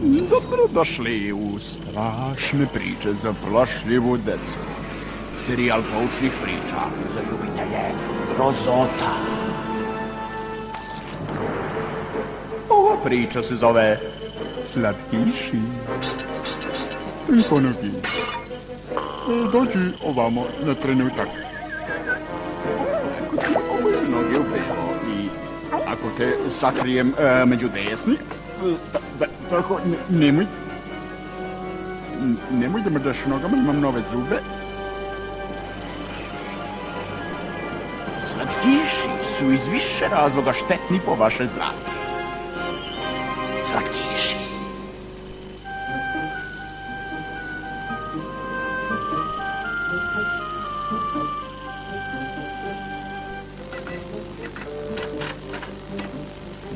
Dobrodošli u strašne priče za plašljivu decu. Serijal poučnih priča za ljubitelje grozota. Ova priča se zove Slatkiši. Triponogi, dođi ovamo na trenutak. Ovo je noge u belo i ako te sakrijem među desni, tako, nemoj da mrdaš nogama, imam nove zube. Slatkiši su iz više razloga štetni po vaše zdravlje. Slatkiši.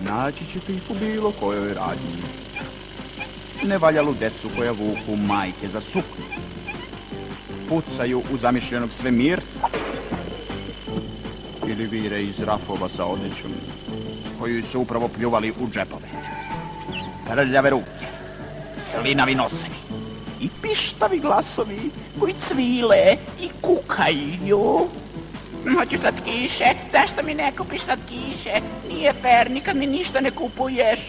Naći ćete ih u bilo kojoj radnji. Nevaljalu decu koja vuku majke za suknu. Pucaju u zamišljenog svemirca. Ili vire iz rafova sa odećom koju su upravo pljuvali u džepove. Trljave ruke, slinavi nosevi i pištavi glasovi koji cvile i kukaju. Hoćeš slatkiše? Zašto mi ne kupiš slatkiše? Nije fair, nikad mi ništa ne kupuješ.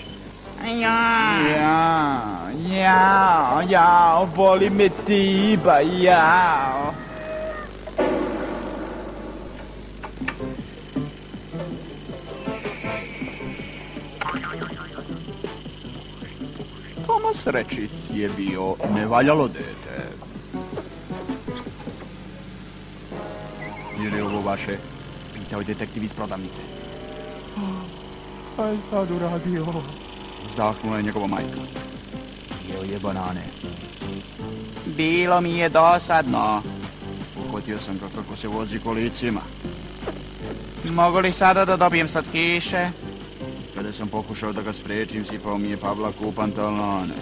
Ja, boli me tiba, ja. Tomas Rečić je bio nevaljalo dete. Je li ovo vaše? Pitao je detektiv iz prodavnice. Kaj sad uradio? Zdahnula je njegova majka. Jeo je banane. Bilo mi je dosadno. Uhvatio sam ga kako se vozi kolicima. Mogu li sada da dobijem slatkiše? Kada sam pokušao da ga sprečim, sipao mi je Pavlak u pantalone.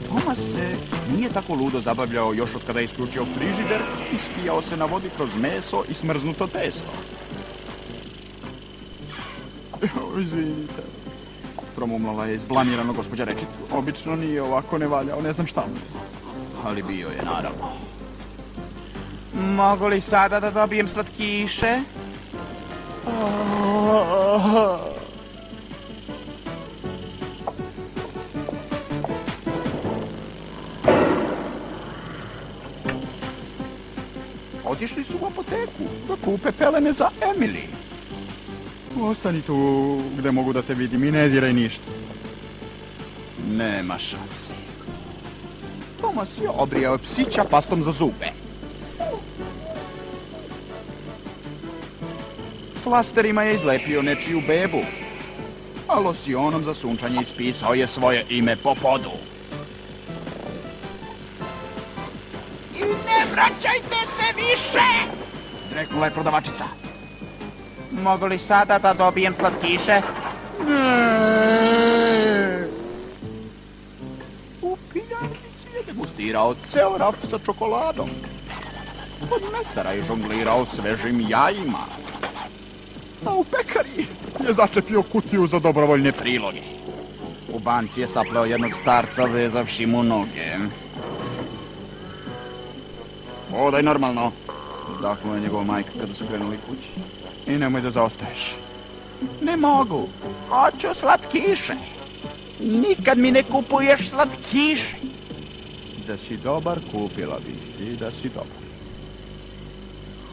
Tomas se nije tako ludo zabavljao još od kada je isključio frižider i skijao se na vodi kroz meso i smrznuto testo. Izvinite, promumlala je izblamirano gospođa Rečić. Obično nije ovako nevaljao, ne znam šta mu. Ali bio je, naravno. Mogu li sada da dobijem slatkiše? Otišli su u apoteku da kupe pelene za Emily. Ostani tu gde mogu da te vidim i ne diraj ništa. Nema šansi. Tomas je obrijao psića pastom za zube. Flasterima je izlepio nečiju bebu, a losionom za sunčanje ispisao je svoje ime po podu. I ne vraćajte se više! Rekla je prodavačica. Mogu li sada da dobijem slatkiše? U piljačnici je degustirao ceo raf sa čokoladom. Od mesara je žonglirao svežim jajima. A u pekari je začepio kutiju za dobrovoljne priloge. U banci je sapleo jednog starca vezavši mu noge. Odaj normalno, vdahnula je njegova majka kada su krenuli kući. I nemoj da zaostaješ. Ne mogu, hoću slatkiše. Nikad mi ne kupuješ slatkiše. Da si dobar, kupila bi i da si dobar.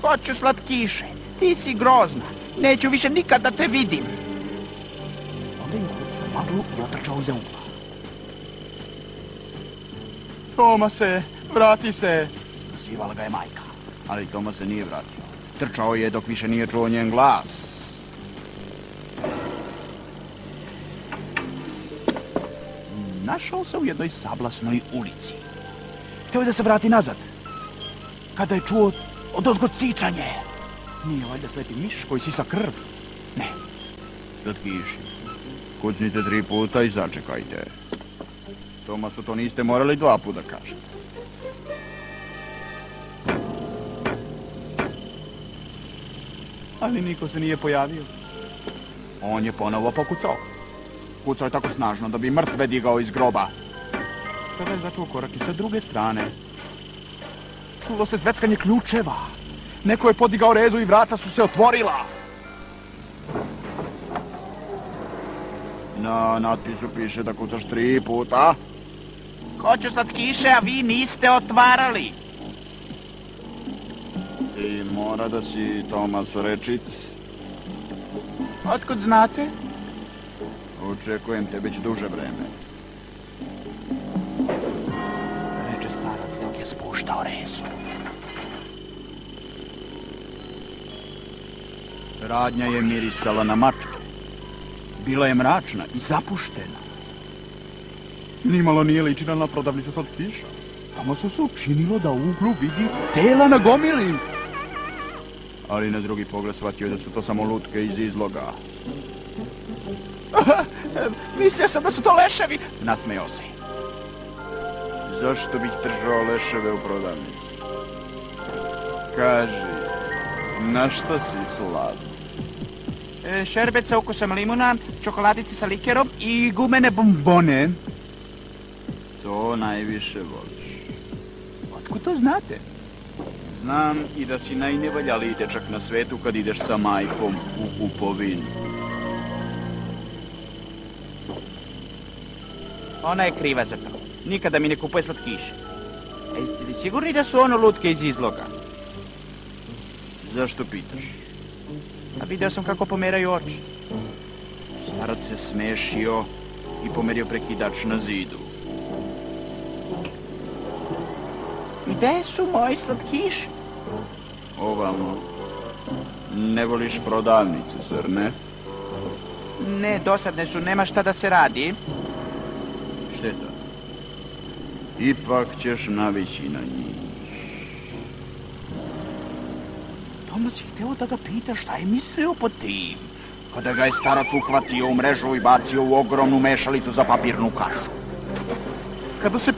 Hoću slatkiše, ti si grozna. Neću više nikad da te vidim. Onda je uhvatio maglu i otrčao za ugla. Tomase, vrati se! Zivala ga je majka, ali Tomas se nije vratio. Trčao je dok više nije čuo njen glas. Našao se u jednoj sablasnoj ulici. Htio je da se vrati nazad, kada je čuo odozgo cičanje. Nije valjda slepi miš koji sisa krv? Ne. Slatkiši, kucnite 3 puta i začekajte. Tomasu to niste morali 2 puta kažete. Ali niko se nije pojavio. On je ponovo pokucao. Kucao je tako snažno da bi mrtve digao iz groba. Tada je začuo korak i sa druge strane. Čulo se zveckanje ključeva. Neko je podigao rezu i vrata su se otvorila. Na natpisu piše da kucaš 3 puta. Ko će slatkiše, a vi niste otvarali? I mora da si Tomas Rečic. Otkud znate? Očekujem te već duže vreme. Reče starac dok je spuštao rezu. Radnja je mirisala na mačke. Bila je mračna i zapuštena. Nimalo nije ličila na prodavnicu slatkiša. Tamo se učinilo da u uglu vidi tela na gomili. Ali na drugi pogled shvatio da su to samo lutke iz izloga. Mislio sam da su to leševi, nasmejao se. Zašto bih držao leševe u prodavnici? Kaži, na što si slab? Šerbet sa ukusom limuna, čokoladice sa likerom i gumene bombone. To najviše voliš. Otkud to znate? Znam i da si najnevaljaliji dečak na svetu kad ideš sa majkom u kupovinu. Ona je kriva za to. Nikada mi ne kupuje slatkiše. A jeste li sigurni da su ono lutke iz izloga? Zašto pitaš? A video sam kako pomeraju oči. Starac se smešio i pomerio prekidač na zidu. Gde su moji slatkiši? Ovamo. Ne voliš prodavnicu, zar ne? Ne, dosadne su, nema šta da se radi. Šteta. Ipak ćeš navići na njih. Tomas je hteo da ga pita šta je mislio pod tim, kada ga je starac uhvatio u mrežu i bacio u ogromnu mešalicu za papirnu kašu. Kada se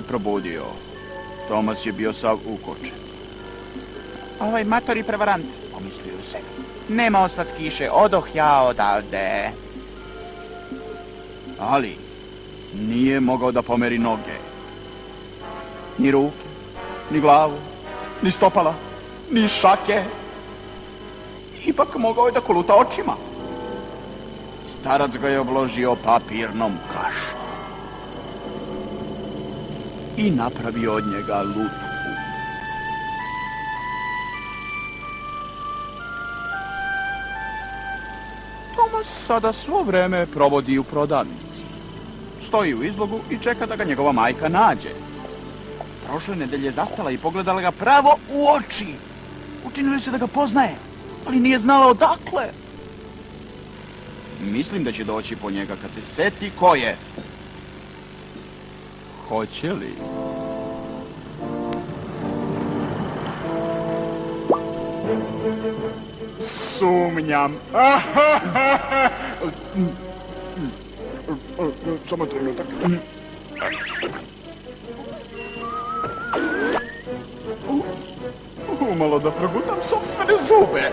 probudio, Tomas je bio sav ukočen. Ovaj matori prevarant, pomislio se. Nema slatkiše, odoh ja odavde. Ali nije mogao da pomeri noge. Ni ruke, ni glavu, ni stopala, ni šake. Ipak mogao je da koluta očima. Starac ga je obložio papirnom kašom i napravio od njega lutku. Tomas sada svo vreme provodi u prodavnici. Stoji u izlogu i čeka da ga njegova majka nađe. Prošle nedelje je zastala i pogledala ga pravo u oči. Učinili se da ga poznaje, ali nije znala odakle. Mislim da će doći po njega kad se seti ko je. Hoće li? Sumnjam. Samo trenutak. Umalo da progutam sopstvene zube.